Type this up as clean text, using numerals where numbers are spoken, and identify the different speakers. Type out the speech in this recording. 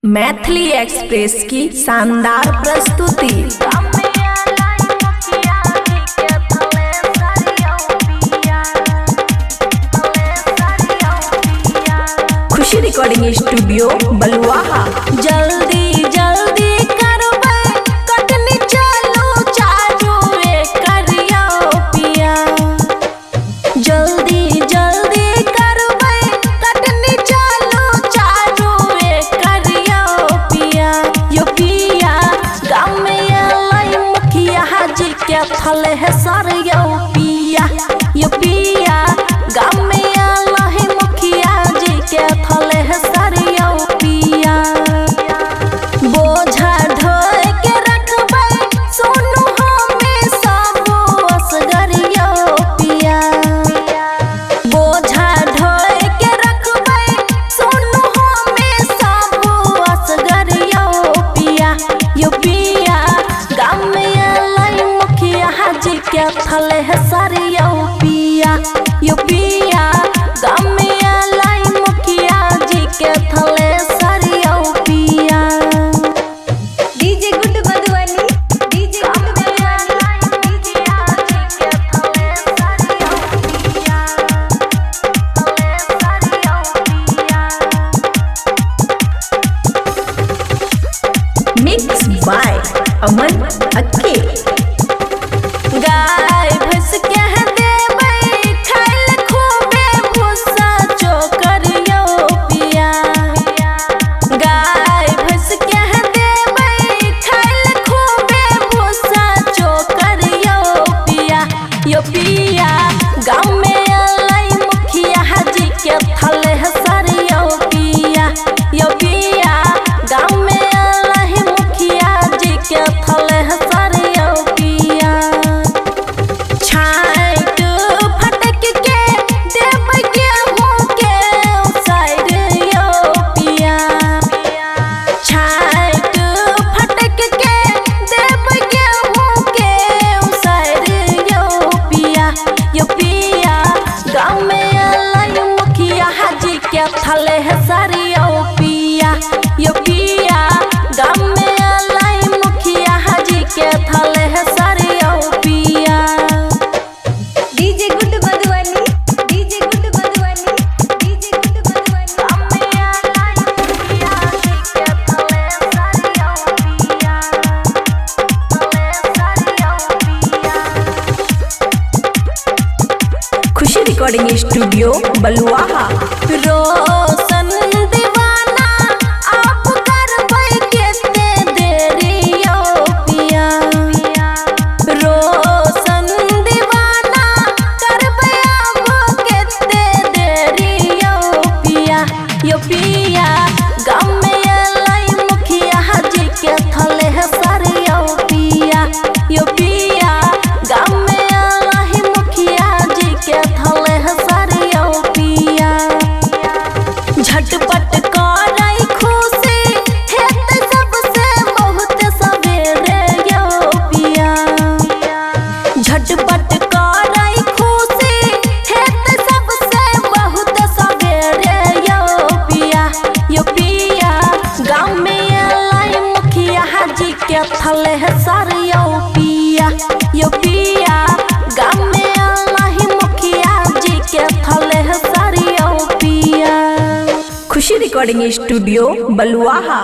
Speaker 1: Maithili express की शानदार प्रस्तुति। खुशी रिकॉर्डिंग स्टूडियो बलुआहा। जल्दी जल्दी करबै कटनी चालू चारू करियो पिया। जल्दी जल्दी करबै कटनी चालू चारू करियो पिया। यो पिया गाँव में अलै मुखिया जी के थल है सर यो पिया। यो पिया गाँव में अलै मुखिया जी के थल है सर यो पिया। बोझा ढोए के रखबै सुनु हमें सब असगर यो पिया। बोझा ढोए के रखबै सुनु हमें सब असगर यो पिया। यो पिया गाँव में अलै मुखिया जी के थल है सर यो पिया। यो पिया गाँव में अलै मुखिया जी के थल सर यो पिया।
Speaker 2: DJ good Madhubani, DJ good Madhubani,
Speaker 1: मुखिया जी के थल सर यो पिया। थल सर यो पिया। मिक्स बाय अमन अक्के। गाय भैंस के देबै खाइल खूबे भूसा चोकर यो पिया। गाय भैंस के देबै खाइल खूबे भूसा चोकर यो पिया। यो पिया गाँव में अलै मुखिया जी के थल है सर यो पिया। यो पिया गाँव में अलै मुखिया जी के थल है सर यो पिया। छाँट फटक के देबै गेहूँ के साइड यो पिया। छाँट फटक के देबै गेहूँ के साइड यो पिया। यो पिया गाँव में अलै मुखिया जी के थल है सर यो पिया। यो पिया गाँव में अलै मुखिया जी के थल है सर यो पिया।
Speaker 2: DJ good Madhubani, DJ good Madhubani, DJ good Madhubani.
Speaker 1: गाँव में अलै मुखिया जी के थल सर यो पिया। थल सर यो पिया। खुशी रिकॉर्डिंग स्टूडियो बलुआहा। रोशन दीवाना आप करबै केते देरी यो पिया। रोशन दीवाना करबै अब केते देरी यो पिया। यो पिया गाँव में अलै मुखिया जी के थल है सर यो पिया। यो पिया गाँव में अलै मुखिया जी के थल है सर यो पिया। झटपट करै खुशी हेतै सबसे बहुत सवेरे यो पिया। झटपट करै खुशी हेतै सबसे बहुत सवेरे यो पिया। यो पिया गाँव में अलै मुखिया जी के थल है सर यो पिया। यो पिया गाँव में अलै मुखिया जी के थल है सर यो पिया। खुशी रिकॉर्डिंग स्टूडियो बलुआहा।